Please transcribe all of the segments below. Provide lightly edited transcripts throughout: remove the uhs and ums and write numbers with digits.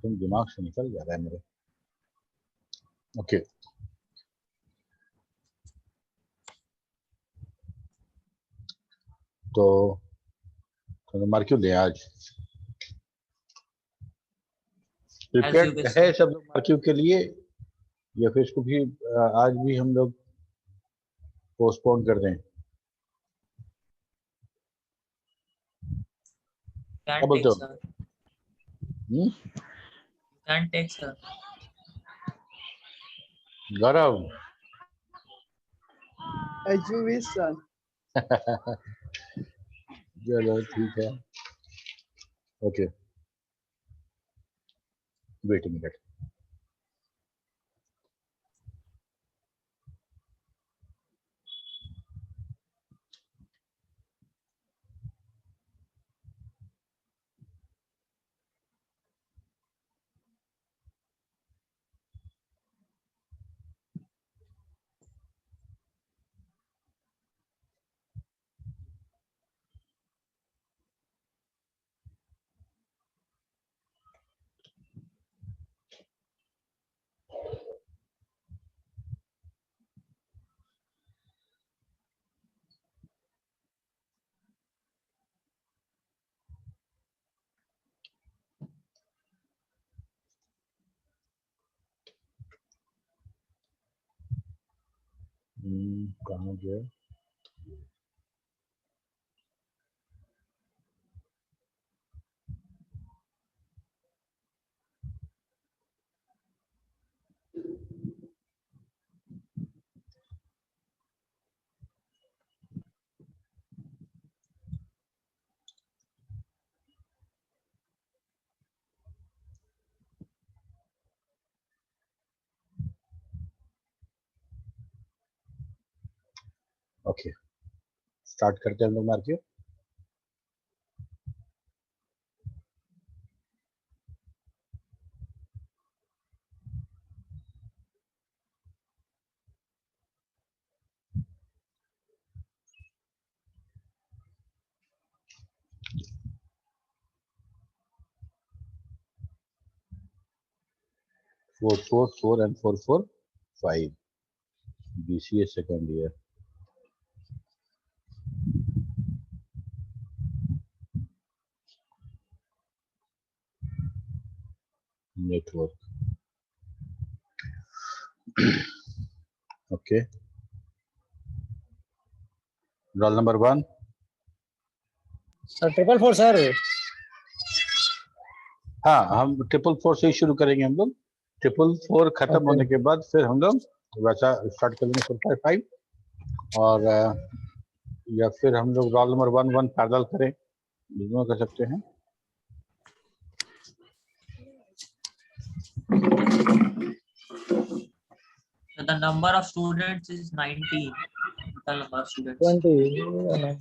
तुम दिमाग से निकल जा रहा है मेरे। ओके, तो मार्क क्यों ले आज प्रिपेयर्ड है सब लोग मार्क्यू के लिए, या फिर इसको भी आज भी हम लोग पोस्टपोन कर दें? क्या बोलते हो? गौरव चलो ठीक है, ओके, वेट अ मिनट। कहाँ गया? ओके, स्टार्ट करते हैं हम लोग marquee. Four four four and 445 BCA second year. Network, okay, roll number 1 sir 444 sir. हाँ, हम 444 से ही शुरू करेंगे हम लोग। 444 खत्म होने के बाद फिर हम लोग वैसा स्टार्ट करेंगे 455, और या फिर हम लोग रोल नंबर 1 पैरेलल करें, दोनों कर सकते हैं। The number of students is 19. Total number of students 20.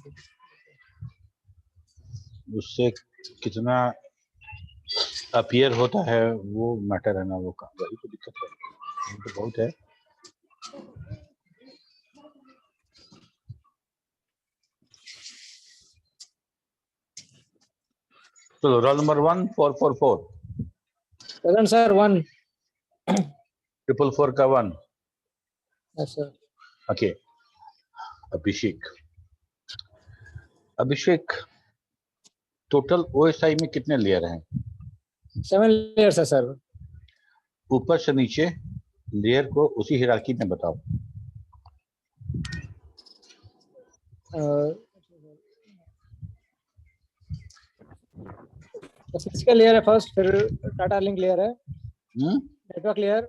उससे कितना अपीयर होता है वो मैटर है ना, वो का वही तो दिक्कत है, वो तो बहुत है। चलो रोल नंबर 1 444 प्रेजेंट सर 1। 444 का 1। Yes sir. ओके, अभिषेक टोटल OSI में कितने लेयर हैं? 7 लेयर्स है सर। ऊपर से नीचे लेयर को उसी हिरार्की में बताओ। फिजिकल लेयर है फर्स्ट, फिर टाटा लिंक लेयर है, नेटवर्क लेयर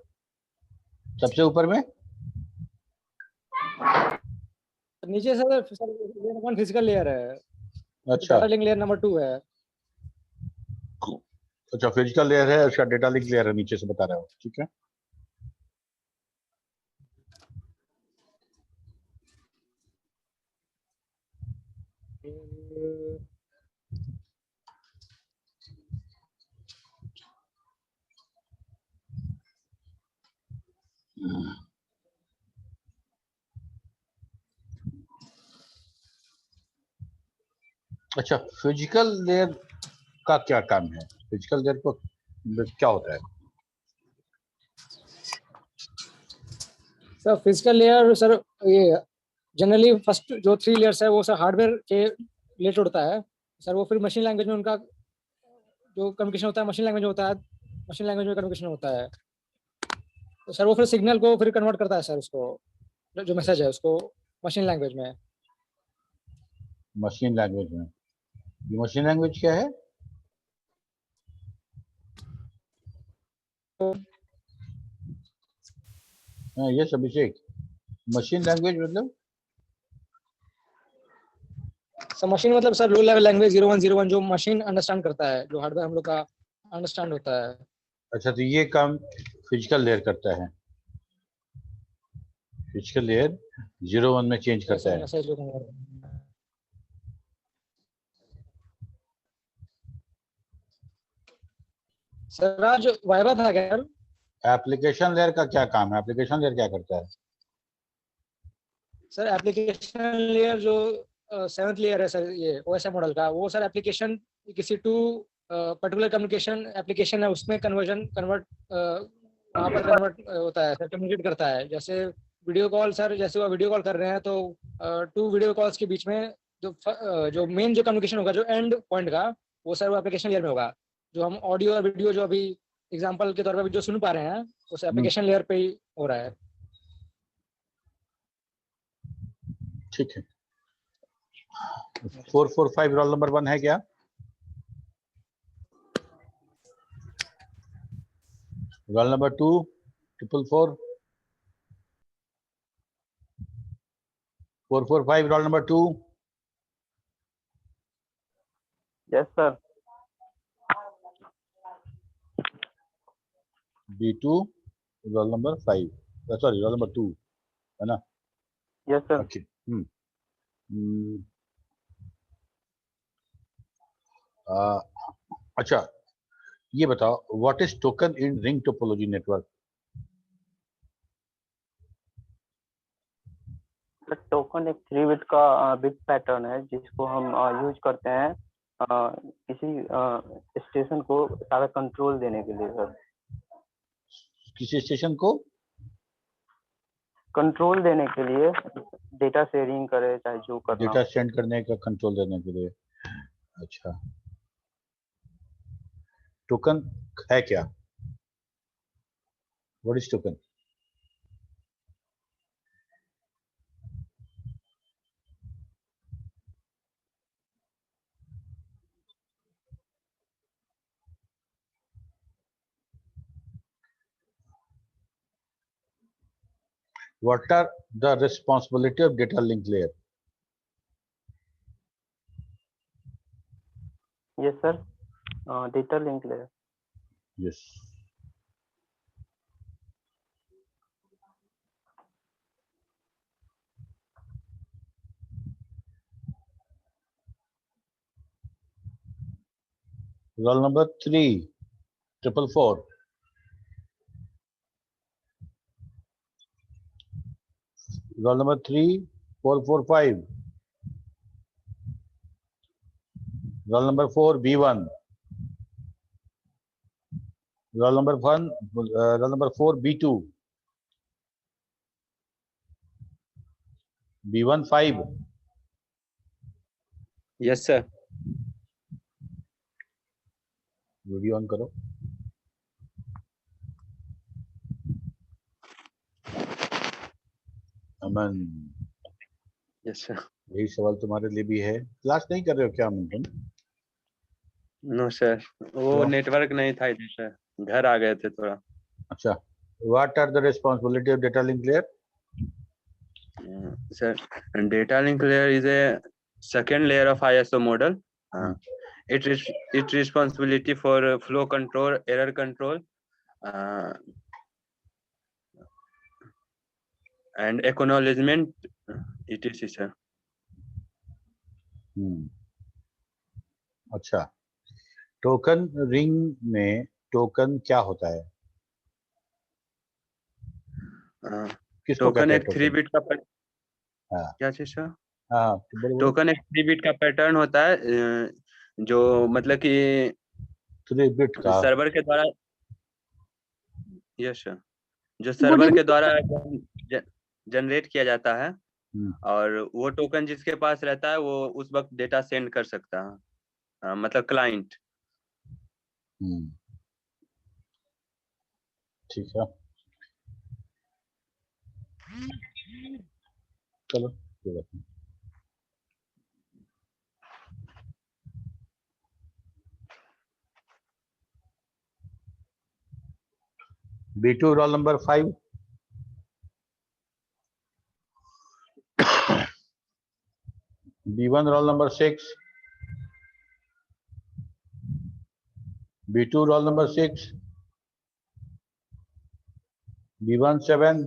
सबसे ऊपर में। नीचे सर 1 फिजिकल लेयर है। अच्छा, टाटा लिंक लेयर नंबर 2 है। अच्छा, फिजिकल लेयर है, उसका डेटा लिंक लेयर है, नीचे से बता रहा हूँ, ठीक है। अच्छा, फिजिकल लेयर का क्या काम है? फिजिकल लेयर को क्या होता है? सर फिजिकल लेयर सर ये जनरली फर्स्ट जो 3 लेयर्स है वो सर हार्डवेयर के रिलेटेड होता है सर। वो फिर मशीन लैंग्वेज में उनका जो कम्युनिकेशन होता है मशीन लैंग्वेज में होता है, मशीन लैंग्वेज में कम्युनिकेशन होता है। तो सर वो फिर सिग्नल को फिर कन्वर्ट करता है सर, उसको जो मैसेज है उसको मशीन लैंग्वेज में। मशीन लैंग्वेज में? ये मशीन लैंग्वेज क्या है? हाँ यस अभिषेक, मशीन लैंग्वेज मतलब? सर मशीन मतलब सर लो लेवल लैंग्वेज 0101 जो मशीन अंडरस्टैंड करता है, जो हार्डवेयर हम लोग का अंडरस्टैंड होता है। अच्छा, तो ये काम फिजिकल लेयर करता है, फिजिकल लेयर 01 में चेंज करता है। मैसेज जो सर आज वाइवा था क्या? एप्लीकेशन लेयर का क्या काम है? एप्लीकेशन लेयर क्या करता है? सर एप्लीकेशन लेयर जो 7th लेयर है सर ये ओएसआई मॉडल का, वो सर एप्लीकेशन किसी टू पर्टिकुलर कम्युनिकेशन एप्लीकेशन है उसमें कन्वर्ट वहाँ पर कन्वर्ट होता है सर, कम्युनिकेट करता है। जैसे वीडियो कॉल सर, जैसे वो वीडियो कॉल कर रहे हैं तो 2 वीडियो कॉल्स के बीच में जो मेन जो कम्युनिकेशन होगा जो एंड पॉइंट का, वो सर वो एप्लीकेशन लेयर में होगा। जो हम ऑडियो और वीडियो जो अभी एग्जाम्पल के तौर पर जो सुन पा रहे हैं उस एप्लीकेशन लेयर पे ही हो रहा है। ठीक है। 445 रोल नंबर 1 है क्या? Roll number 2 444 445 roll number 2। Yes sir. B2 roll number 5, sorry roll number 2 है ना? Yes sir. ओके। अच्छा ये बताओ, what is token in ring topology network? Token एक 3 बिट का बिट पैटर्न है जिसको हम यूज करते हैं किसी स्टेशन को सारा कंट्रोल देने के लिए सर। किसी स्टेशन को कंट्रोल देने के लिए, डेटा शेयरिंग करे चाहे जो करना डेटा हो। सेंड करने का कंट्रोल देने के लिए। अच्छा, टोकन है क्या? What is token? What are the responsibility of data link layer? Yes sir, data link layer. Yes. Roll number 3 444. Roll number 3 445. Roll number 4 B1. Roll number 1 roll number 4 B2. B1 5. Yes sir. Video on करो। अमन, yes sir. यही सवाल तुम्हारे लिए भी है। Class नहीं कर रहे हो क्या अमन तुम? नो सर, वो तो? नेटवर्क नहीं था इधर सर, घर आ गए थे थोड़ा। अच्छा, what are the responsibility of data link layer? Sir, data link layer is a second layer of ISO model. Its responsibility for flow control, error control, and acknowledgement. It is sir. अच्छा, token ring में token क्या होता है? किसको token कहते हैं एक 3 bit का हाँ क्या चीज सर? हाँ, बोलो। टोकन एक 3 बिट का पैटर्न होता है जो मतलब कि 3 बिट का सर्वर के द्वारा, यस सर, जो सर्वर के द्वारा जनरेट किया जाता है, और वो टोकन जिसके पास रहता है वो उस वक्त डेटा सेंड कर सकता है, मतलब क्लाइंट। ठीक है, चलो कोई बात नहीं। B2 roll number 5, B1 roll number 6, B2 roll number 6, B1 7,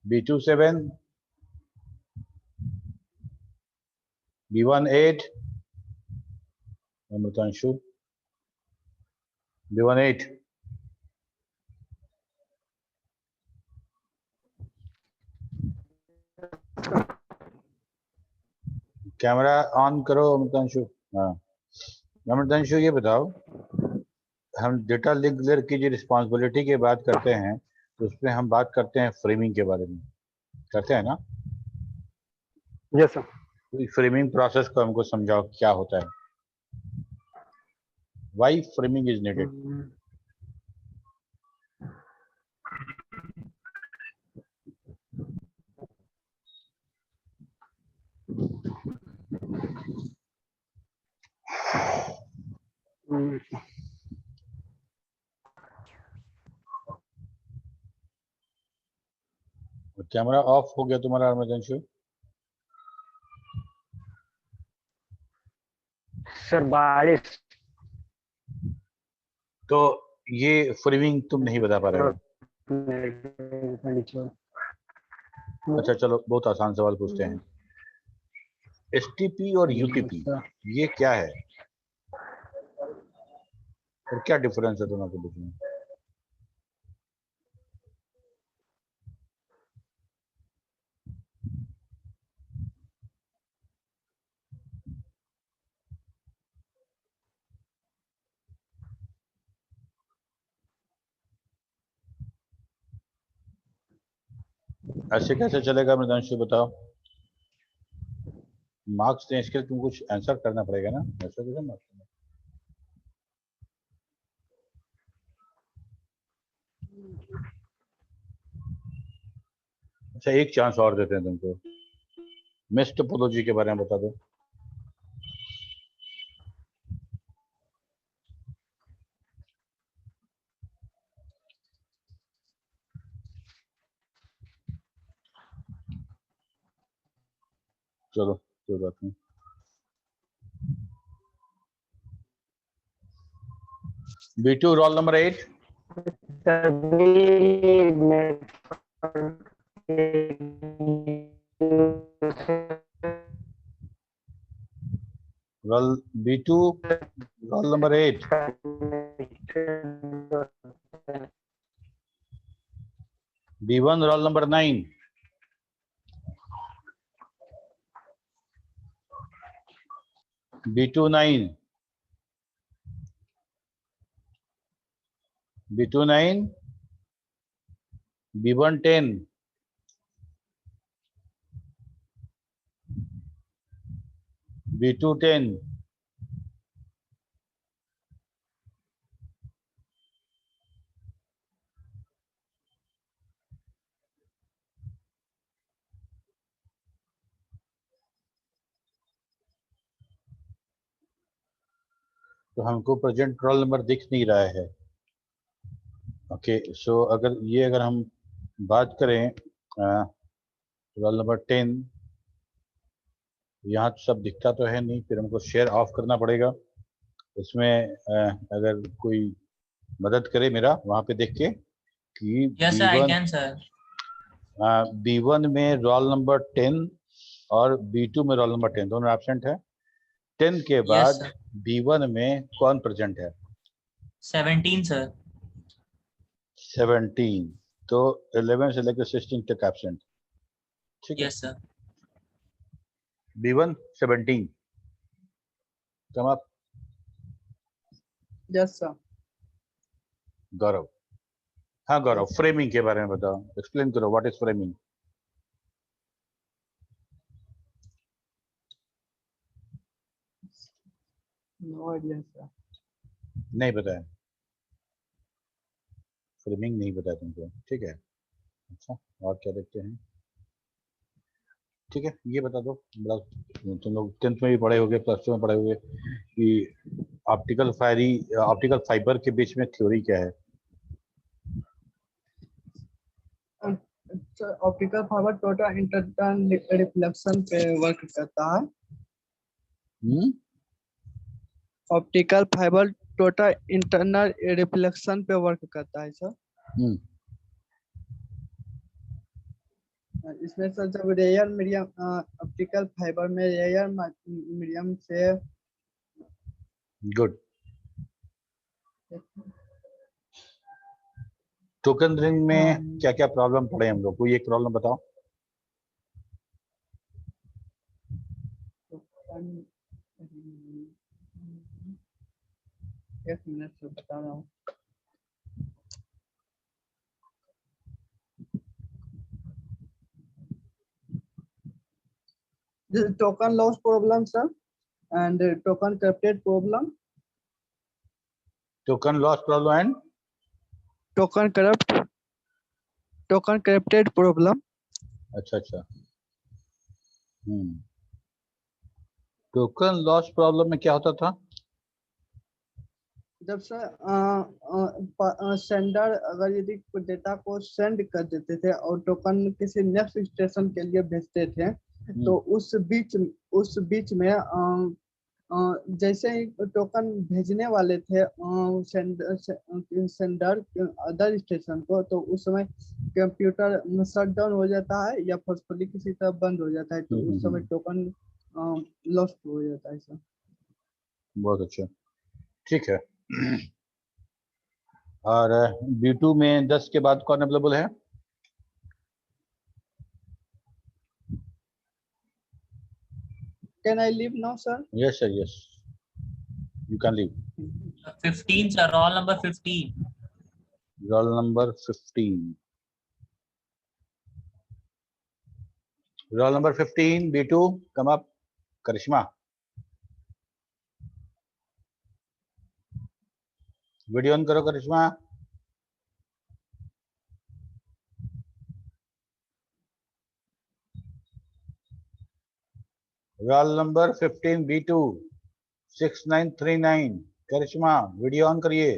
B2 7, B1 8, Amritanshu, B1 8, camera on करो अमृतांशु। हाँ अमृतांशु, ये बताओ, हम डेटा लिंक लेयर की जो रिस्पॉन्सिबिलिटी की बात करते हैं तो उसमें हम बात करते हैं फ्रेमिंग के बारे में, करते हैं ना? Yes sir. फ्रेमिंग प्रोसेस को हमको समझाओ क्या होता है, why framing is needed. Camera off हो गया तुम्हारा अमृतांशु? सर बारिश, तो ये फ्रेमिंग तुम नहीं बता पा रहे हो? अच्छा चलो, बहुत आसान सवाल पूछते हैं। एसटीपी और यूटीपी ये क्या है और क्या डिफरेंस है दोनों के बीच में? ऐसे कैसे चलेगा मृदांशु, बताओ। मार्क्स दें इसके लिए, तुम कुछ आंसर करना पड़ेगा ना, ऐसे कैसे मार्क्स? अच्छा एक चांस और देते हैं तुमको, मिस टोपोलॉजी के बारे में बता दो। चलो कोई बात नहीं। B2 roll number 8, roll B2 roll number 8, B1 roll number 9, B2 9, B2 9, B1 10, B2 10, तो हमको प्रेजेंट रोल नंबर दिख नहीं रहा है। ओके सो अगर हम बात करें रोल नंबर 10, यहाँ तो सब दिखता तो है नहीं, फिर हमको शेयर ऑफ करना पड़ेगा। इसमें अगर कोई मदद करे मेरा वहाँ पे देख के कि Yes, sir, I can, sir. B1 में रोल नंबर 10 और B2 में रोल नंबर 10 दोनों एब्सेंट है। 10 के Yes, बाद sir. B1 में कौन प्रेजेंट है? 17, sir. 17, तो 11 से लेकर 16 तक एब्सेंट। ठीक है, Yes, sir. B1 17, come up. Yes, sir. गौरव। हाँ गौरव, फ्रेमिंग के बारे में बताओ, एक्सप्लेन करो what is framing. No idea, sir. नहीं बताया, फ्रेमिंग नहीं बताया तुमको, ठीक है। अच्छा, और क्या देखते हैं? ठीक है, ये बता दो, बड़ा तुम लोग 10th में भी पढ़े होगे, प्लस 2 में पढ़े होगे कि ऑप्टिकल फाइबर के बीच में थ्योरी क्या है? Optical fibre total inter-turn reflection पे वर्क करता है। Optical fibre total internal reflection पे वर्क करता है सर। इसमें सर जब रेयर मीडियम ऑप्टिकल फाइबर में रेयर मीडियम से गुड। टोकन रिंग में क्या क्या प्रॉब्लम पड़े हम लोग, कोई एक प्रॉब्लम बताओ। एक मिनट से बता रहा हूँ। This is token loss problem, sir, and token corrupted problem. Token loss problem and Token corrupted problem. अच्छा अच्छा। टोकन लॉस प्रॉब्लम में क्या होता था? जब सर सेंडर अगर यदि डेटा को सेंड कर देते थे और टोकन किसी नेक्स्ट स्टेशन के लिए भेजते थे, तो उस बीच में जैसे ही टोकन भेजने वाले थे सेंडर अदर स्टेशन को, तो उस समय कंप्यूटर शट डाउन हो जाता है या फोर्सफुली किसी तरह बंद हो जाता है, तो उस समय टोकन लॉस्ट हो जाता है सर। बहुत अच्छा, ठीक है। और B2 में 10 के बाद कौन अवेलेबल है? Can I leave now, sir? Yes sir, yes, you can leave. 15 sir, roll number 15. Roll number 15. Roll number 15, B2, come up. Karishma, video on करो Karishma. Roll number 15 B2 6939, Karishma video on करिए।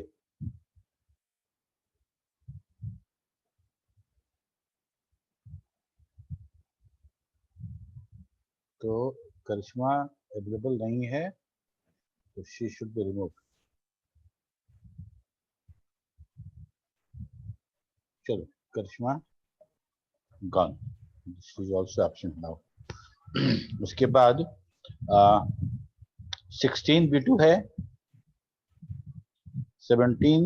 तो करिश्मा अवेलेबल नहीं है, तो शी शुड बी रिमूव। चलो Karishma gone, this is also option now. उसके बाद 16 B2 है, 17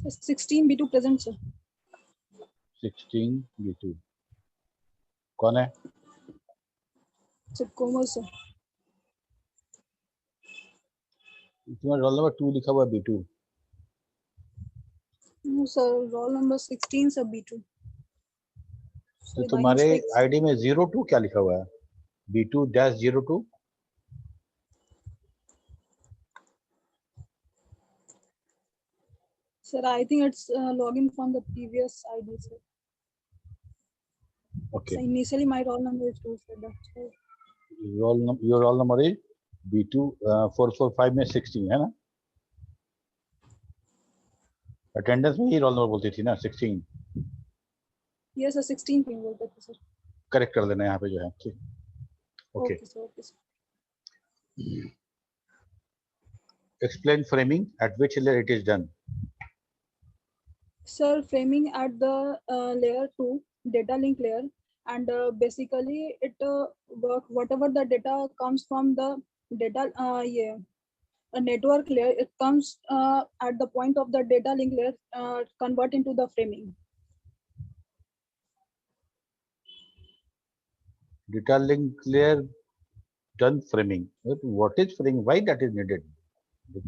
16 B2 present sir. 16 B2 कौन है? Sir Komal sir. तुम्हारा रोल नंबर 2 लिखा हुआ है B2। No sir, roll number 16 sir B2. तो तुम्हारे आईडी में 02 क्या लिखा हुआ है? B2-02। Sir, I think it's login from the previous ID sir. Okay. So initially my roll number is 2 sir. That's why. Your roll number is B2 445 में 16 है ना? अटेंडेंस में ही रोल नंबर बोलती थी ना 16। Yes sir, 16 पे बोलते थे सर। करेक्ट कर देना यहाँ पे जो है, ठीक। Okay. Okay sir. Explain framing, at which layer it is done. Sir, framing at the layer 2 data link layer, and basically it work whatever the data comes from the data a network layer, it comes at the point of the data link layer, convert into the framing. Data link layer done framing. But what is framing? Why that is needed? The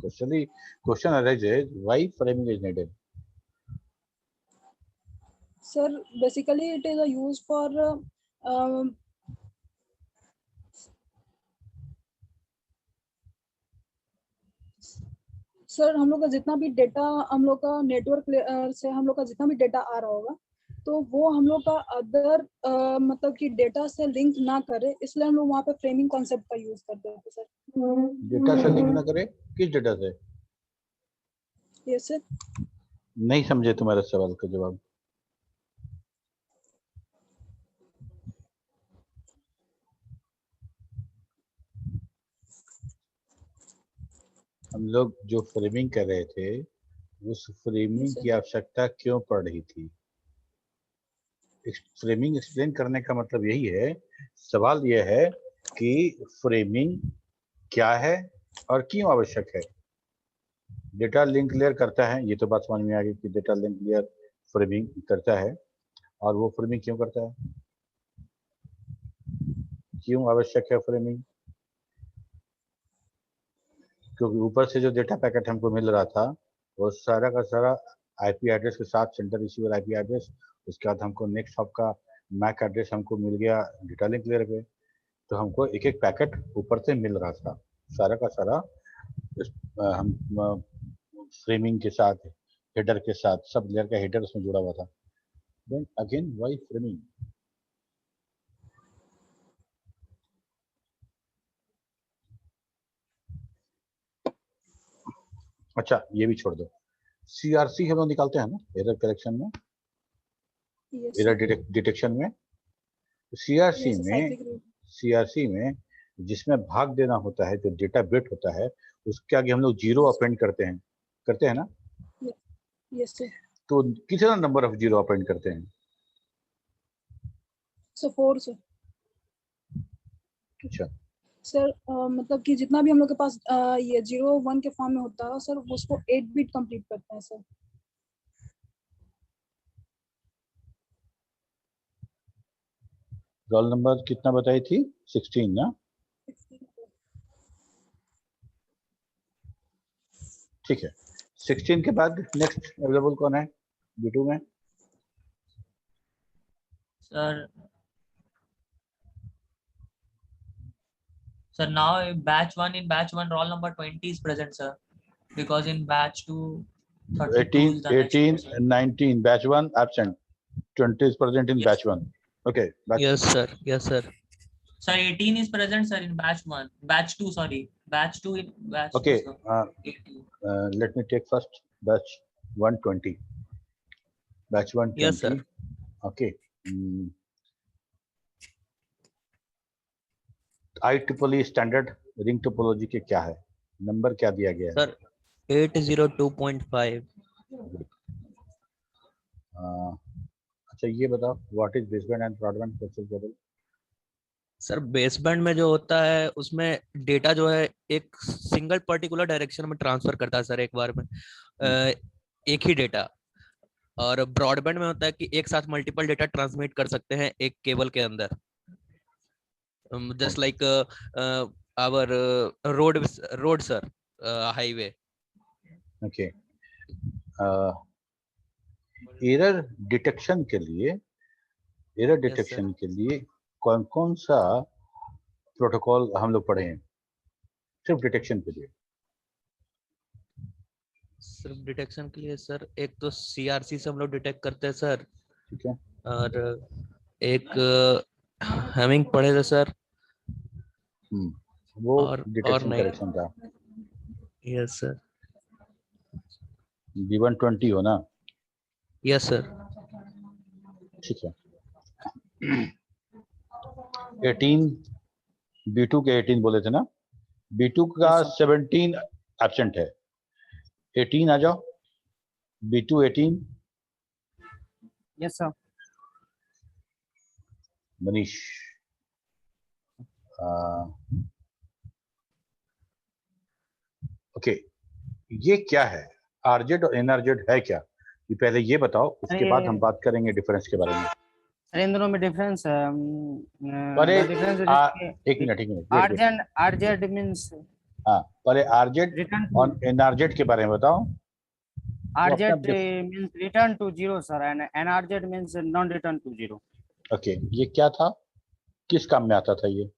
question arises, why framing is needed? Sir, basically it is a use for sir हम लोग का जितना भी data हम लोग का network से हम लोग का जितना भी डेटा आ रहा होगा तो वो हम लोग का अदर मतलब कि डेटा से लिंक ना करे, इसलिए हम लोग वहाँ पे फ्रेमिंग कॉन्सेप्ट का यूज करते हैं सर। डेटा से लिंक ना करे? किस डेटा से? Yes sir. नहीं समझे तुम्हारे सवाल का जवाब। हम लोग जो फ्रेमिंग कर रहे थे उस फ्रेमिंग की आवश्यकता क्यों पड़ रही थी? फ्रेमिंग एक्सप्लेन करने का मतलब यही है, सवाल यह है कि फ्रेमिंग क्या है और क्यों आवश्यक है। डेटा लिंक लेयर करता है, ये तो बात समझ में आ गई कि डेटा लिंक लेयर फ्रेमिंग करता है, और वो फ्रेमिंग क्यों करता है, क्यों आवश्यक है फ्रेमिंग? क्योंकि ऊपर से जो डेटा पैकेट हमको मिल रहा था वो सारा का सारा आईपी एड्रेस के साथ सेंटर रिसीवर आईपी एड्रेस, उसके बाद हमको नेक्स्ट हॉप का मैक एड्रेस हमको मिल गया डेटा लिंक लेयर पे, तो हमको एक एक पैकेट ऊपर से मिल रहा था, सारा का सारा हम फ्रेमिंग के साथ, हेडर के साथ, सब लेयर का हेडर उसमें जुड़ा हुआ था। Then again why framing? अच्छा ये भी छोड़ दो, सीआरसी हम लोग निकालते हैं ना एरर करेक्शन में, एरर डिटेक्शन में। सीआरसी में जिसमें भाग देना होता है, जो डेटा बिट होता है, उसके आगे हम लोग जीरो अपेंड करते हैं ना? Yes sir. तो कितना नंबर ऑफ जीरो अपेंड करते हैं? Sir 4 sir. अच्छा सर मतलब कि जितना भी हम लोग के पास ये 0 1 के फॉर्म में होता है सर, उसको 8 बिट कंप्लीट करता है सर। रोल नंबर कितना बताई थी? 16 ना? ठीक है, 16 के बाद नेक्स्ट अवेलेबल कौन है B2 में? Sir, now in batch 1 roll number 20 is present, sir, because in batch 2 18 19 batch 1 absent, 20 is present in batch 1. Okay, yes sir. Sir, 18 is present, sir, in batch 1. Batch 2, sorry. Batch 2 in batch okay 2, let me take first batch 120. Batch 120. Yes sir. Okay. IEEE standard ring topology के क्या है, number क्या दिया गया है? Sir 802.5. अच्छा ये बताओ, what is baseband and broadband process table? Sir baseband में जो होता है उसमें डेटा जो है एक सिंगल पर्टिकुलर डायरेक्शन में ट्रांसफर करता है सर, एक बार में एक ही डेटा। और ब्रॉडबैंड में होता है कि एक साथ मल्टीपल डेटा ट्रांसमिट कर सकते हैं एक केबल के अंदर, just like our road sir, highway. Okay. Error detection के लिए कौन कौन सा प्रोटोकॉल हम लोग पढ़े हैं सिर्फ डिटेक्शन के लिए? सिर्फ डिटेक्शन के लिए सर एक तो CRC से हम लोग डिटेक्ट करते हैं सर, ठीक है, और एक हैमिंग पढ़े थे सर, वो और डिटेक्शन करेक्शन था। Yes sir. B120 हो ना? Yes sir. ठीक है। 18 B2 के 18 बोले थे ना? B2 का 17 एब्सेंट है, 18 आ जाओ। B2 18। Yes sir. Manish okay, ये क्या है? आरजेड और एनआरजेड है क्या? ये पहले ये बताओ, उसके बाद हम बात करेंगे डिफरेंस के बारे में। सर इन दोनों में डिफरेंस है परे डिफरेंस एक minute wait, wait. RZ RZ means हाँ पहले आरजेड रिटर्न और एनआरजेड के बारे में बताओ। RZ means return to zero sir and NRZ means non return to zero. Okay ये क्या था, किस काम में आता था ये?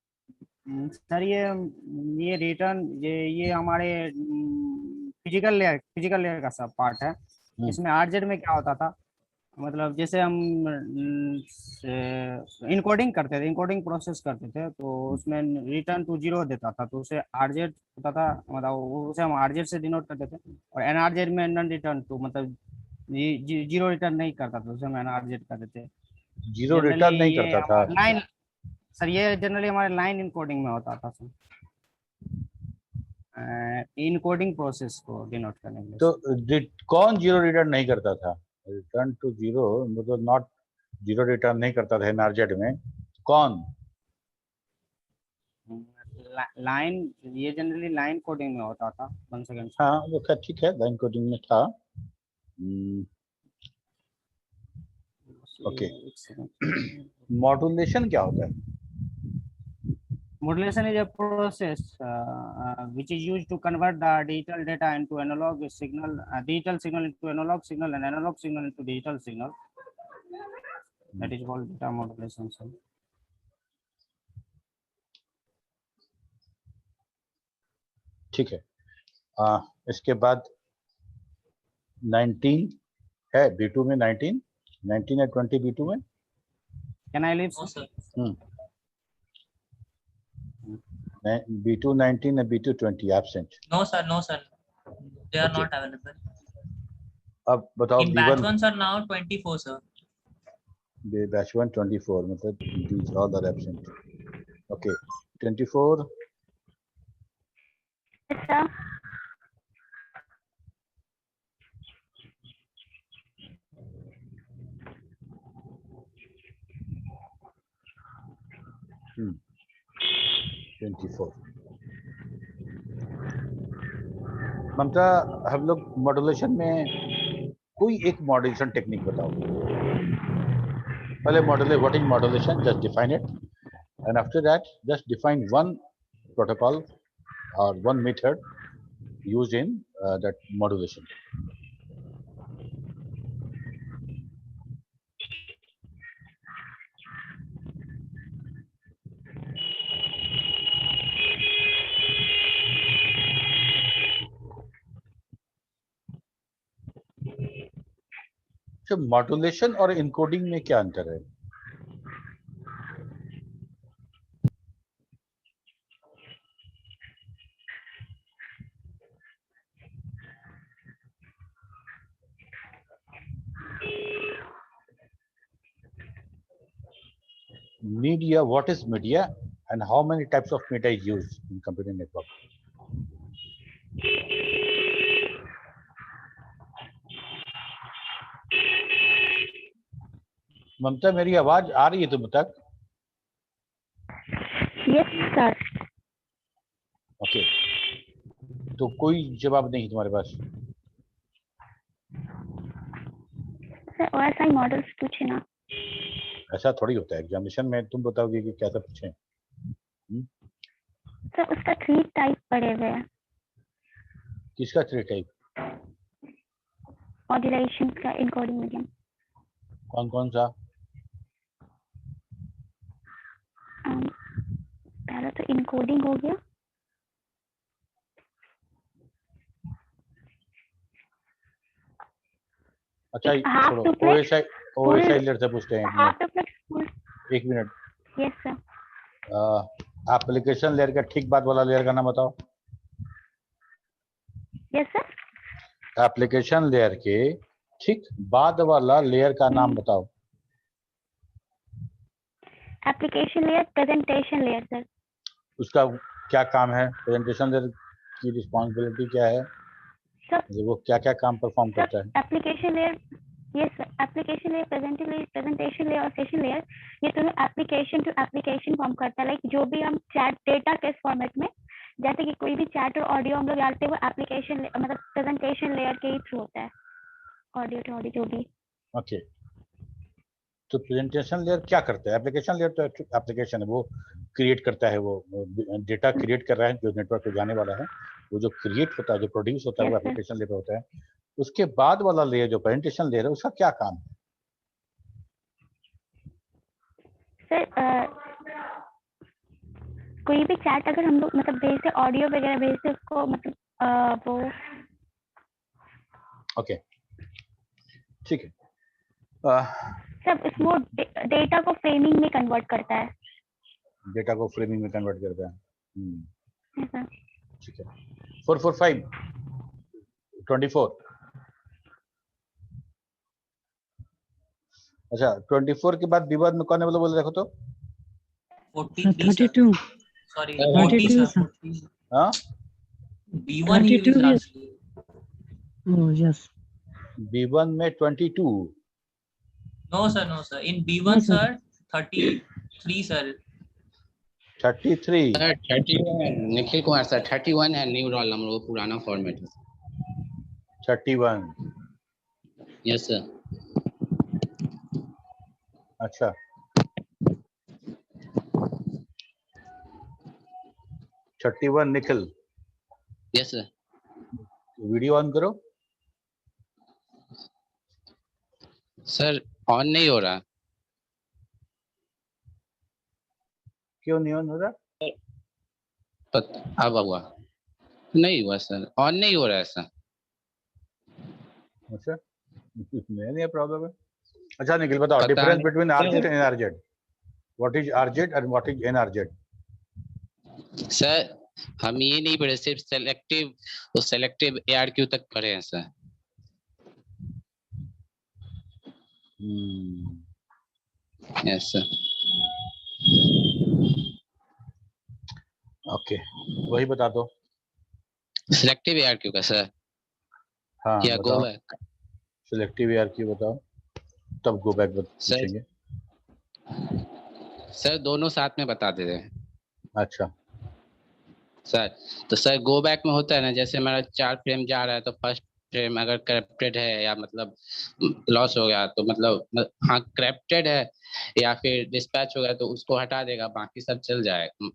सर ये रिटर्न ये हमारे फिजिकल लेयर का सब पार्ट है। इसमें आरजेड में क्या होता था, मतलब जैसे हम इनकोडिंग करते थे, इनकोडिंग प्रोसेस करते थे तो उसमें रिटर्न टू जीरो देता था तो उसे आरजेड होता था, मतलब उसे हम आरजेड से डिनोट करते थे। और एनआरजेड में नॉन रिटर्न टू मतलब जीरो रिटर्न नहीं करता था, उसे हम एनआरजेड करते थे। जीरो रिटर्न नहीं करता था लाइन सर, ये जनरली हमारे लाइन इनकोडिंग में होता था सर, इनकोडिंग प्रोसेस को डिनोट करने के लिए। तो कौन जीरो रिटर्न नहीं करता था? रिटर्न टू जीरो मतलब नॉट जीरो रिटर्न नहीं करता था एनआरजेड में, कौन? लाइन, ये जनरली लाइन कोडिंग में होता था। 1 सेकंड। हाँ वो क्या ठीक है, लाइन कोडिंग में था। ओके मॉड्यूलेशन क्या होता है? Modulation is a process which is used to convert the digital data into analog signal, digital signal into analog signal, and analog signal into digital signal. That is called data modulation. ठीक है। इसके बाद 19 है B2 में, 19 है 20 B2 में। Can I leave? No, sir. B2 19 and B2 20 absent. No, sir. No, sir. They are Okay. not available. अब बताओ In B1 batch 1, sir, now 24, sir. batch 1 24 मतलब these all are absent. Okay 24 Yes, sir. Hmm. 24 ममता, हम लोग modulation में कोई एक modulation technique बताओ। पहले modulation, what is modulation, just define it and after that just define one protocol और one method used in that modulation. तो modulation और इनकोडिंग में क्या अंतर है? Media, what is media and how many types of media is used in computer network? ममता मेरी आवाज आ रही है तुम तक? Yes, sir. ओके तो कोई जवाब नहीं तुम्हारे पास? सर OSI मॉडल्स पूछे ना। ऐसा थोड़ी होता है, एग्जामिनेशन में तुम बताओगे कि कैसा पूछे। सर उसका 3 टाइप पड़े हुए हैं। किसका 3 टाइप? मॉड्यूलेशन का, इनकोडिंग मीडियम। कौन कौन सा? पहला तो इनकोडिंग हो गया। अच्छा छोड़ो, OSI लेयर से पूछते हैं। एक minute. Yes sir. Application layer का ठीक बाद वाला लेयर का नाम बताओ। Yes sir. एप्लीकेशन लेयर के ठीक बाद वाला लेयर का नाम बताओ। Application layer, presentation layer sir. उसका क्या काम है? प्रेजेंटेशन लेयर की रिस्पांसिबिलिटी क्या है? वो क्या क्या काम परफॉर्म करता है? Application layer, yes sir, application layer, presentation layer और सेशन लेयर, ये दोनों एप्लीकेशन टू एप्लीकेशन फॉर्म करता है। लाइक जो भी हम चैट डेटा के फॉर्मेट में, जैसे कि कोई भी चैट और ऑडियो हम लोग डालते हैं वो एप्लीकेशन मतलब प्रेजेंटेशन लेयर के ही थ्रू होता है, ऑडियो टू ऑडियो जो भी। ओके तो प्रेजेंटेशन लेयर क्या करता है? एप्लीकेशन लेयर तो एप्लीकेशन है, वो क्रिएट करता है, वो डेटा क्रिएट कर रहा है जो नेटवर्क पे जाने वाला है। वो जो क्रिएट होता है, जो प्रोड्यूस होता है, वो एप्लीकेशन लेयर पे होता है। उसके बाद वाला लेयर जो प्रेजेंटेशन लेयर है, उसका क्या काम है? सर कोई भी चैट अगर हम लोग मतलब भेजते ऑडियो वगैरह भेजते उसको मतलब वो ओके, ठीक है। सब वो डेटा को फ्रेमिंग में कन्वर्ट करता है। डेटा को फ्रेमिंग में कन्वर्ट करता है। ऐसा। ठीक है। 445 24। अच्छा, 24 के बाद विवाद में कौन है बोले रखो तो 42 सॉरी 40 सर। हाँ B1 he will transfer. Oh, yes. B1 में 22। No sir, no sir. In B1 Yes, sir. sir 33 sir. 33 sir 31 Nikhil Kumar sir 31 है न्यू रोल नंबर, वो पुराना फॉर्मेट है। 31 यस सर। अच्छा, thirty one Nikhil. Yes sir. Video on करो। Sir on नहीं हो रहा। क्यों नहीं ऑन हो रहा? अब हुआ नहीं हुआ सर, ऑन नहीं हो रहा है सर। अच्छा, नहीं प्रॉब्लम है। अच्छा निखिल बताओ, difference between RZ and NRZ. What is RZ and what is NRZ? Sir हम ये नहीं पढ़े, सिर्फ सेलेक्टिव और सेलेक्टिव ARQ तक पढ़े हैं सर। Yes sir. ओके, वही बता दो। सिलेक्टिव ARQ का सर। हाँ क्या बताओ। Go back? सिलेक्टिव ARQ बताओ, तब गो बैक पूछेंगे। सर दोनों साथ में बता दे रहे हैं। अच्छा सर तो सर गो बैक में होता है ना, जैसे हमारा 4 फ्रेम जा रहा है तो फर्स्ट फ्रेम अगर करप्टेड है या मतलब लॉस हो गया तो मतलब हाँ करप्टेड है या फिर डिस्पैच हो गया तो उसको हटा देगा, बाकी सब चल जाएगा,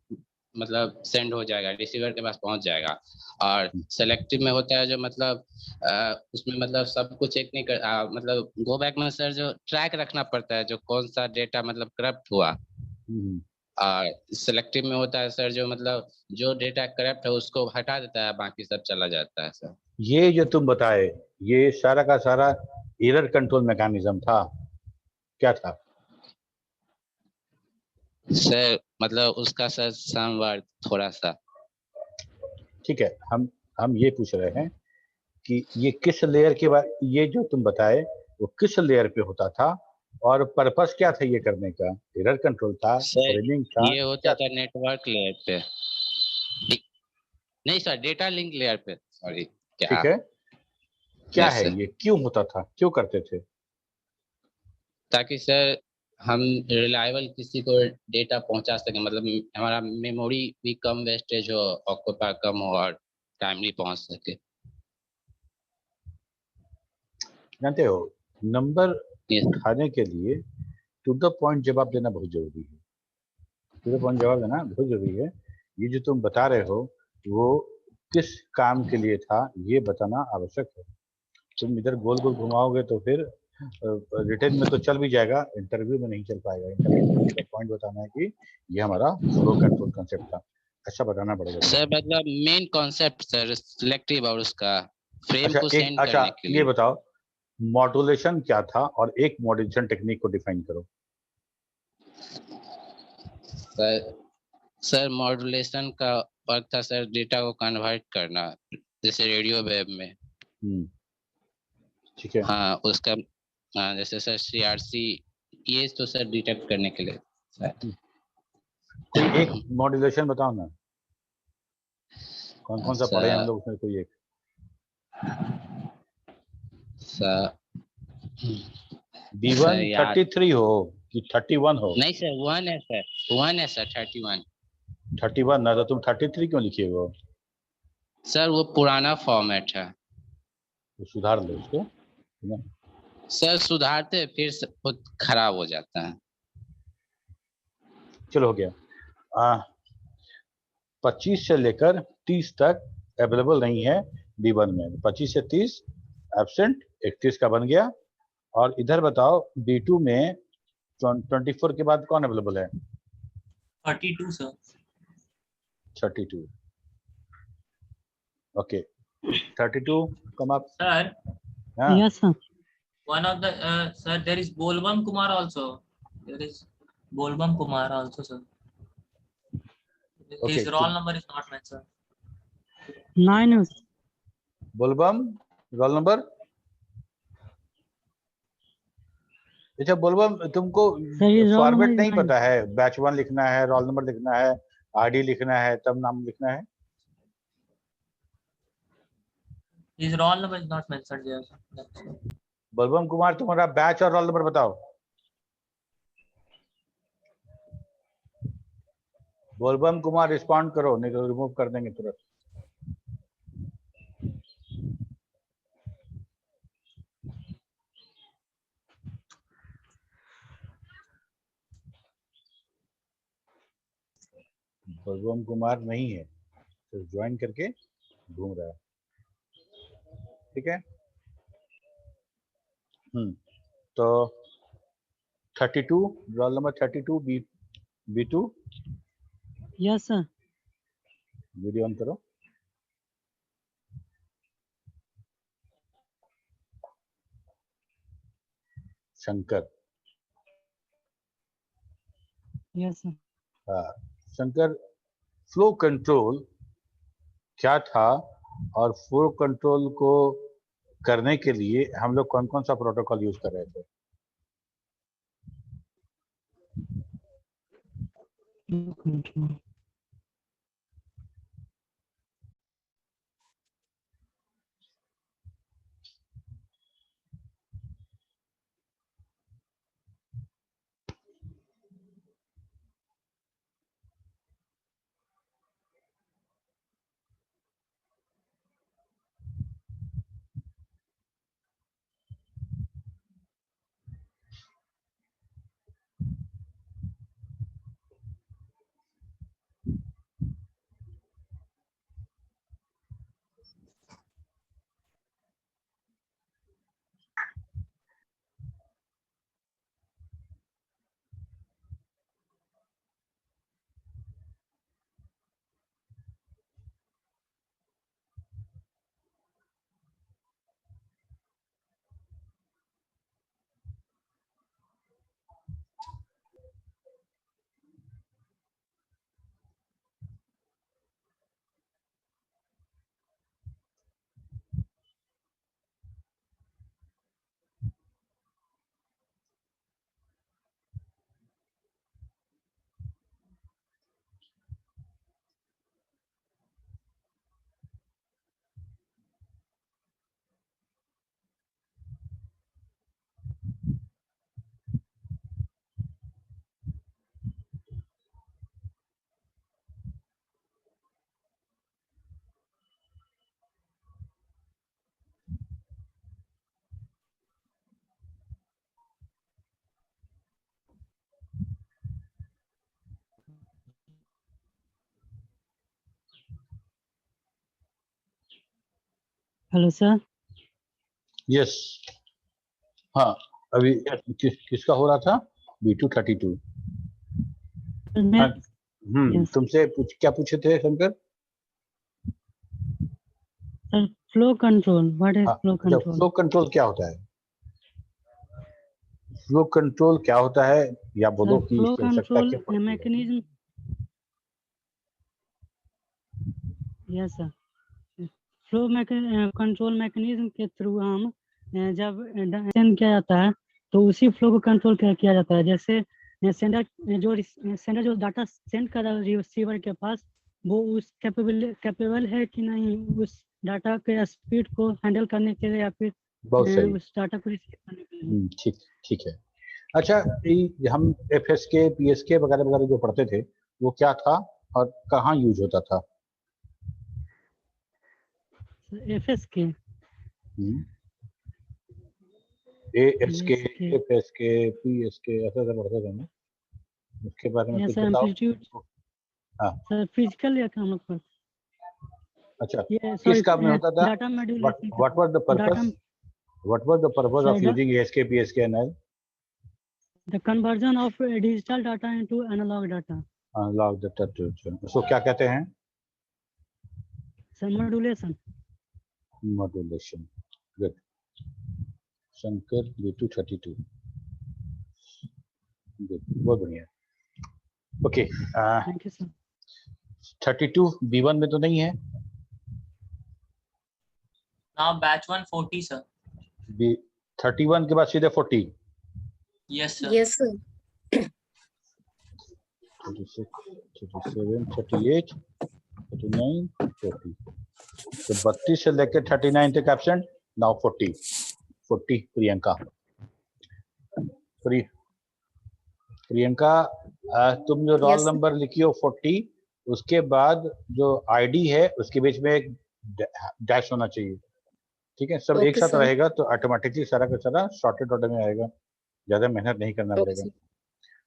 मतलब सेंड हो जाएगा, रिसीवर के पास पहुंच जाएगा। और सेलेक्टिव में होता है जो मतलब उसमें मतलब सब कुछ एक नहीं कर मतलब गो बैक में सर जो ट्रैक रखना पड़ता है जो कौन सा डेटा मतलब करप्ट हुआ। और सेलेक्टिव में होता है सर जो मतलब जो डेटा करप्ट है उसको हटा देता है, बाकी सब चला जाता है सर। ये जो तुम बताए ये सारा का सारा एरर कंट्रोल मैकेनिज्म था, क्या था? सर मतलब उसका सर समवर्ड थोड़ा सा। ठीक है, हम ये पूछ रहे हैं कि ये किस लेयर के बाद ये जो तुम बताए वो किस लेयर पे होता था और पर्पस क्या था ये करने का? एरर कंट्रोल था, फ्रेमिंग था? ये होता था नेटवर्क लेयर पे, नहीं सर डेटा लिंक लेयर पे, सॉरी। ठीक है, क्या है ये, क्यों होता था, क्यों करते थे? ताकि सर हम रिलायबल किसी को डेटा पहुंचा सके, मतलब हमारा मेमोरी भी कम वेस्टेज हो, ऑक्यूपाई कम हो और टाइमली पहुंच सके। जानते हो नंबर उठाने के लिए टू द पॉइंट जवाब देना बहुत जरूरी है। टू द पॉइंट जवाब देना बहुत जरूरी है। ये जो तुम बता रहे हो वो किस काम के लिए था ये बताना आवश्यक है। तुम इधर गोल गोल घुमाओगे तो फिर रिटर्न में तो चल भी जाएगा, इंटरव्यू में नहीं चल पाएगा। इंटरव्यू में पॉइंट बताना है कि ये हमारा फ्लो कंट्रोल कंसेप्ट था, अच्छा बताना पड़ेगा सर। मतलब मेन कॉन्सेप्ट सर सिलेक्टिव और उसका फ्रेम को सेंड अच्छा करने के लिए। ये बताओ मॉड्यूलेशन क्या था और एक मॉड्यूलेशन टेक्निक को डिफाइन करो। सर मॉड्यूलेशन का वर्क था सर डेटा को कन्वर्ट करना, जैसे रेडियो वेव में। ठीक है। हाँ उसका जैसे सर CRC ये तो सर डिटेक्ट करने के लिए सर। कोई एक मॉड्यूलेशन बताओ ना, कौन कौन सा पढ़े हम लोग उसमें, कोई एक। सर B1 33 हो कि 31 हो? नहीं सर 1 है सर, 1 है सर 31। 31 ना, तो तुम 33 क्यों लिखे हो? सर वो पुराना फॉर्मेट है, तो सुधार लो उसको। सर सुधारते फिर खुद खराब हो जाता है। चलो हो गया। 25 से लेकर 30 तक अवेलेबल नहीं है B1 में, 25 से 30 एब्सेंट, 31 का बन गया। और इधर बताओ B2 में 24 के बाद कौन अवेलेबल है? 32 sir. 32, okay. 32 come up. Sir Yes, sir. one of the sir there is Bolbam Kumar also. There is Bolbam Kumar also, sir. Okay, His roll number is not mentioned. 9. बोलबम roll number. अच्छा बोलबम, तुमको Sir, his roll number format is नहीं 9. पता है? Batch 1 लिखना है, roll number लिखना है, आईडी लिखना है, तब नाम लिखना है। His roll number is not mentioned there. बोलबम कुमार, तुम्हारा बैच और रोल नंबर बताओ। बोलबम कुमार रिस्पॉन्ड करो, नहीं तो रिमूव कर देंगे तुरंत। बोलबम कुमार नहीं है, तो ज्वाइन करके घूम रहा है। ठीक है। तो 32 roll number 32 B2। Yes, sir. Video on करो। शंकर। Yes, sir. हाँ, शंकर, फ्लो कंट्रोल क्या था और फ्लो कंट्रोल को करने के लिए हम लोग कौन कौन सा प्रोटोकॉल यूज कर रहे थे? Control. Hello, sir. यस। हाँ, अभी किसका हो रहा था? B2 32। हाँ, Yes. तुमसे क्या पूछे थे Shankar? Sir, flow control. What is flow control? Flow control क्या होता है? फ्लो कंट्रोल क्या होता है, या बोलो Sir, कि flow इसकी आवश्यकता control क्यों पड़ती है? mechanism. Yes, sir. Flow control mechanism के थ्रू हम जब सेंड किया जाता है तो उसी फ्लो को कंट्रोल किया जाता है। जैसे सेंडर जो डाटा सेंड कर रहा है रिसीवर के पास, वो उस कैपेबल है कि नहीं उस डाटा के स्पीड को हैंडल करने के लिए, या फिर बहुत सही। उस डाटा को रिसीव करने के लिए। ठीक ठीक है। अच्छा, हम FSK PSK वगैरह वगैरह जो पढ़ते थे वो क्या था और कहाँ यूज होता था? FSK ASK, FSK, PSK ऐसा ऐसा पढ़ते थे ना, उसके बारे में यस कुछ सर, बताओ। एम्पलीट्यूड हाँ सर फिजिकल या हम लोग पर अच्छा, ये किस सॉरी काम में होता था? Data modulation What was the data purpose? What was the purpose of sir using ASK, PSK and all? The conversion of digital data into analog data Log data to so क्या कहते हैं? Sir modulation Modulation. Good. Shankar B232. Good. बहुत बढ़िया। Okay, thank you sir. 32 B1 में तो नहीं है? Now batch 1 40 sir. B 31 के बाद सीधे 40। Yes sir. Yes sir. 36, 37, 38, 39, 40। तो 32 से लेकर 39 तक एब्सेंट, नाउ 40 प्रियंका। प्रियंका तुम जो रोल नंबर लिखी हो 40, उसके बाद जो आईडी है उसके बीच में एक डैश होना चाहिए, ठीक है? सब एक साथ रहेगा तो ऑटोमेटिकली सारा का सारा शॉर्टेड ऑर्डर में आएगा, ज्यादा मेहनत नहीं करना पड़ेगा,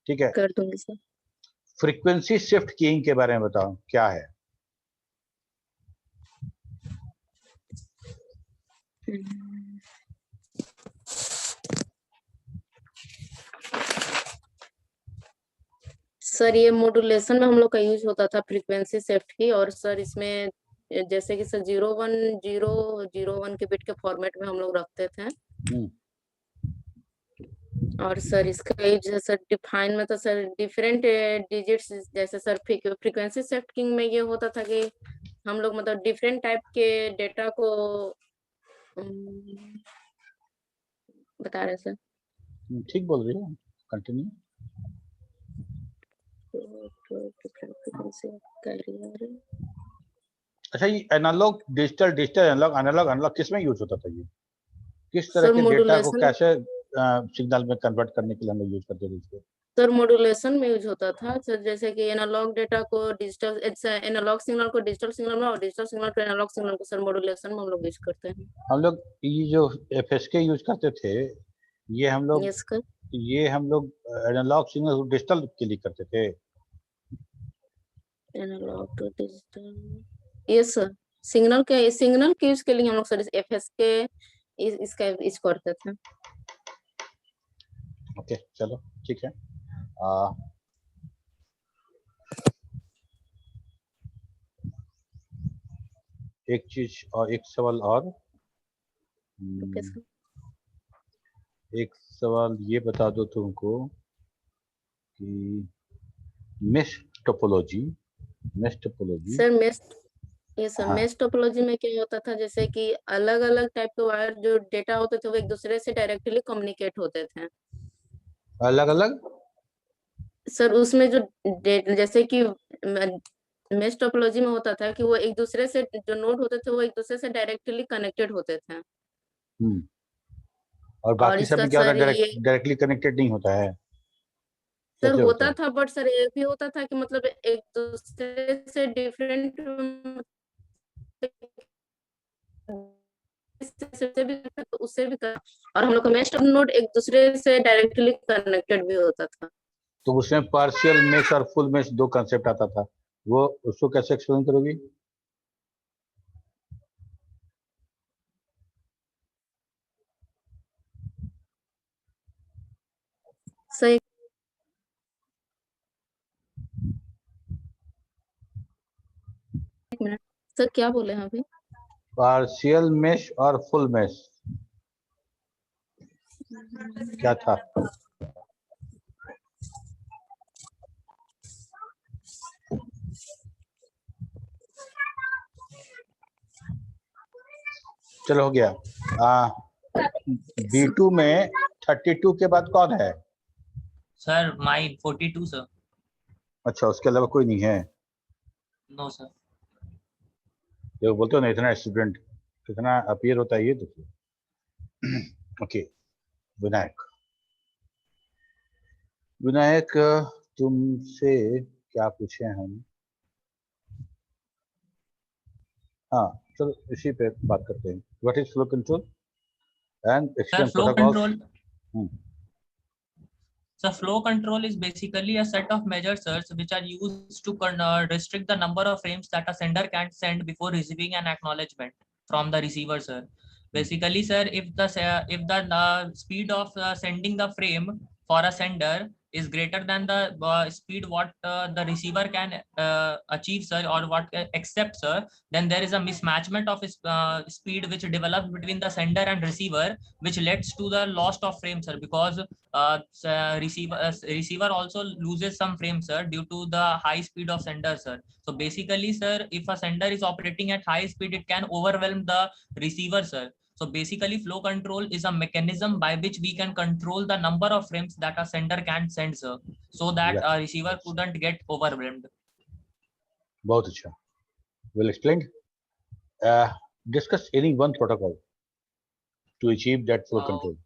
ठीक है? कर दूंगी सर। फ्रीक्वेंसी शिफ्ट कीइंग के बारे में बताओ क्या है? सर ये मॉड्यूलेशन में हम लोग का यूज होता था फ्रीक्वेंसी शिफ्ट की, और सर इसमें जैसे कि सर 01 के बिट के फॉर्मेट में हम लोग रखते थे। और सर इसका यूज सर डिफाइन में तो सर डिफरेंट डिजिट्स, जैसे सर फ्रीक्वेंसी शिफ्टिंग में ये होता था कि हम लोग मतलब डिफरेंट टाइप के डेटा को बता रहे सर। ठीक बोल रही हो, कंटिन्यू। अच्छा, ये analog digital, digital analog, analog analog किस में यूज होता था? ये किस तरह के डेटा को कैसे सिग्नल में कन्वर्ट करने के लिए हम लोग यूज करते थे इसको? सर मॉड्यूलेशन में यूज होता था सर, जैसे कि एनालॉग डेटा को डिजिटल, एनालॉग सिग्नल को डिजिटल सिग्नल में और डिजिटल सिग्नल को एनालॉग सिग्नल को सर मॉड्यूलेशन में हम लोग यूज करते हैं। हम लोग ये जो FSK यूज करते थे, ये हम लोग एनालॉग सिग्नल डिजिटल के लिए करते थे। Analog to digital, yes sir. Signal के यूज के लिए हम लोग सर FSK इसका यूज करते थे। ओके चलो ठीक है। एक चीज और, एक सवाल और। एक सवाल ये बता दो तुमको कि mesh topology sir mesh topology में क्या होता था, जैसे कि अलग अलग टाइप के वायर जो डेटा होते थे वो एक दूसरे से डायरेक्टली कम्युनिकेट होते थे। अलग अलग सर उसमें जो जैसे कि मेश टोपोलॉजी में होता था कि वो एक दूसरे से जो नोड होते थे वो एक दूसरे से डायरेक्टली कनेक्टेड होते थे। और बाकी सब में क्या होता है? डायरेक्टली कनेक्टेड नहीं होता है सर। होता था, बट सर ये भी होता था कि मतलब एक दूसरे से डिफरेंट उससे भी कर, और हम लोग का मेश नोड एक दूसरे से डायरेक्टली कनेक्टेड भी होता था। तो उसमें पार्शियल मेश और फुल मेश दो कंसेप्ट आता था, वो उसको कैसे एक्सप्लेन करोगी? सही। एक मिनट सर, क्या बोले हैं अभी? पार्शियल मेश और फुल मेश क्या था? चलो हो गया। B2 में 32 के बाद कौन है? Sir mine 42 sir. अच्छा, उसके अलावा कोई नहीं है? No sir. देखो बोलते हो ना, इतना स्टूडेंट कितना अपीयर होता है ये तो। ओके, विनायक तुमसे क्या पूछे हम? हाँ चलो इसी पे बात करते हैं। What is flow control and exchange protocol? So flow control is basically a set of measures, sir, which are used to restrict the number of frames that a sender can send before receiving an acknowledgement from the receiver, sir. Basically, sir, if the speed of sending the frame for a sender is greater than the speed what the receiver can achieve, sir, or what accept, sir, then there is a mismatchment of speed which develops between the sender and receiver, which leads to the loss of frames, sir, because receiver also loses some frames, sir, due to the high speed of sender, sir. So basically, sir, if a sender is operating at high speed, it can overwhelm the receiver, sir. So basically, flow control is a mechanism by which we can control the number of frames that a sender can send, sir, so that a receiver couldn't get overwhelmed. बहुत अच्छा, well explained. Discuss any one protocol to achieve that flow control.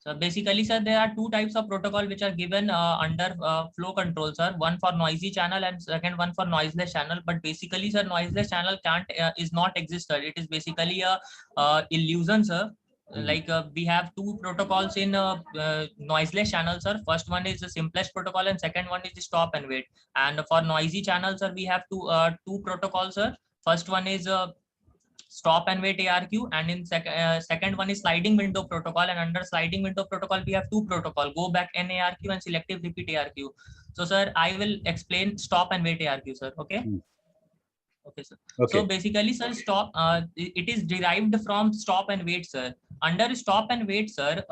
So basically, sir, there are two types of protocol which are given under flow control, sir. One for noisy channel and second one for noiseless channel. But basically, sir, noiseless channel is not exist, sir. It is basically a illusion, sir. Like we have two protocols in noiseless channel, sir. First one is the simplest protocol and second one is the stop and wait. And for noisy channel, sir, we have two protocols, sir. First one is stop and wait ARQ, and in second one is sliding window protocol, and under sliding window protocol we have two protocol, go back NARQ and selective repeat ARQ. So sir, I will explain stop and wait ARQ, sir. Okay. Okay, sir. Okay. So basically, sir, stop it is derived from stop and wait, sir. Under stop and wait, sir,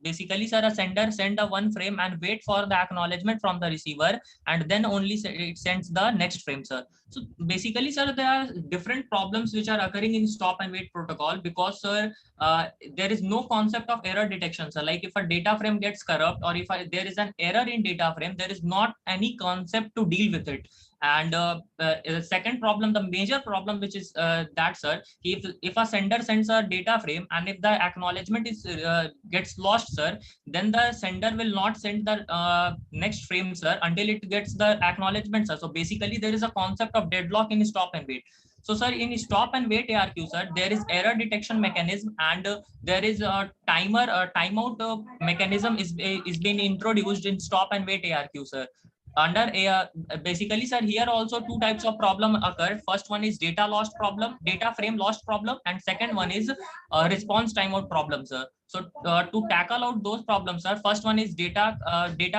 basically, sir, a sender send a one frame and wait for the acknowledgement from the receiver, and then only it sends the next frame, sir. So basically, sir, there are different problems which are occurring in stop and wait protocol because, sir, there is no concept of error detection, sir. Like if a data frame gets corrupt or if there is an error in data frame, there is not any concept to deal with it. And the second problem, the major problem, which is that, sir, if a sender sends a data frame and if the acknowledgement is gets lost, sir, then the sender will not send the next frame, sir, until it gets the acknowledgement, sir. So basically, there is a concept of deadlock in stop and wait. So, sir, in stop and wait ARQ, sir, there is error detection mechanism and there is a timeout mechanism is being introduced in stop and wait ARQ, sir. Under basically, sir, here also two types of problem occur. First one is data lost problem, data frame lost problem, and second one is response timeout problem, sir. So to tackle out those problems, sir, first one is data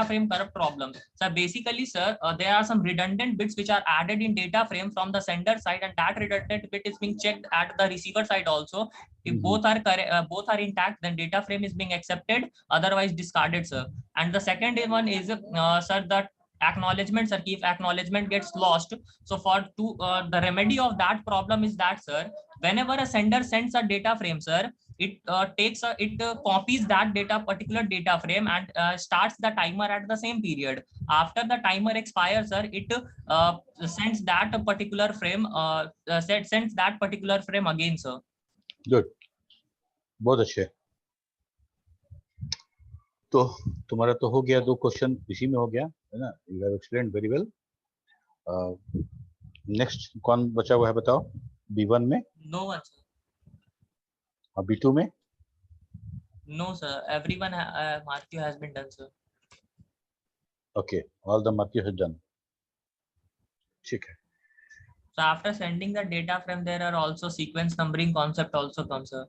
frame corrupt problem. So basically, sir, there are some redundant bits which are added in data frame from the sender side, and that redundant bit is being checked at the receiver side also. If both are intact, then data frame is being accepted, otherwise discarded, sir. And the second one is, sir, that acknowledgement, sir, if acknowledgement gets lost. So for the remedy of that problem is that, sir, whenever a sender sends a data frame, sir, it copies that particular data frame and starts the timer at the same period. After the timer expires, sir, it sends that particular frame sends that particular frame again, sir. Good. बहुत अच्छे. तो तुम्हारा तो हो गया, दो question इसी में हो गया है ना. You have explained very well. Next कौन बचा हुआ है बताओ? B1 में? No one, sir. और B2 में? No, sir. Everyone marking has been done, sir. Okay, all the marking is done. ठीक है. So after sending the data frame, there are also sequence numbering concept also comes, sir,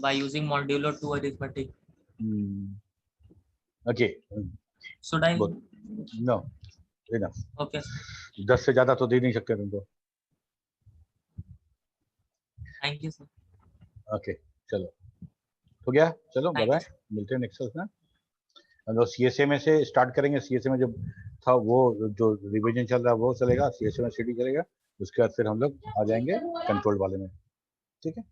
by using modulo 2 arithmetic. Okay. Should I? No, enough. Okay. 10 से ज्यादा तो दे नहीं सकते तुमको. Thank you, sir. Okay, चलो. हो गया? चलो, बाय बाय. मिलते हैं नेक्स्ट क्लास में. हम लोग CSA में से स्टार्ट करेंगे. CSA में जो था वो जो रिवीजन चल रहा है वो चलेगा. CSA में CD चलेगा. उसके बाद फिर हम लोग आ जाएंगे कंट्रोल वाले में. ठीक है?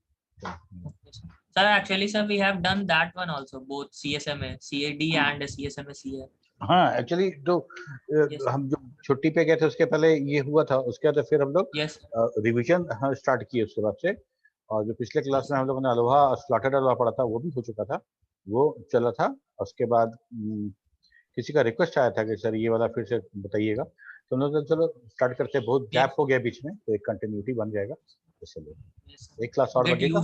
Sir, actually, sir, we have done that one also, both CSMA, CAD and CSMA CA. हाँ, एक्चुअली तो हम जो छुट्टी पे गए थे उसके पहले ये हुआ था. उसके बाद फिर हम लोग रिवीजन स्टार्ट किए उसके बाद से. और जो पिछले क्लास में हम लोगों ने अलोहा स्लॉटेड अलोहा पढ़ा था वो भी हो चुका था, वो चला था. उसके बाद किसी का रिक्वेस्ट आया था कि सर ये वाला फिर से बताइएगा, तो हम लोग चलो स्टार्ट करते हैं. बहुत गैप हो गया बीच में, तो एक कंटिन्यूटी बन जाएगा. इसलिए एक क्लास और लगेगा.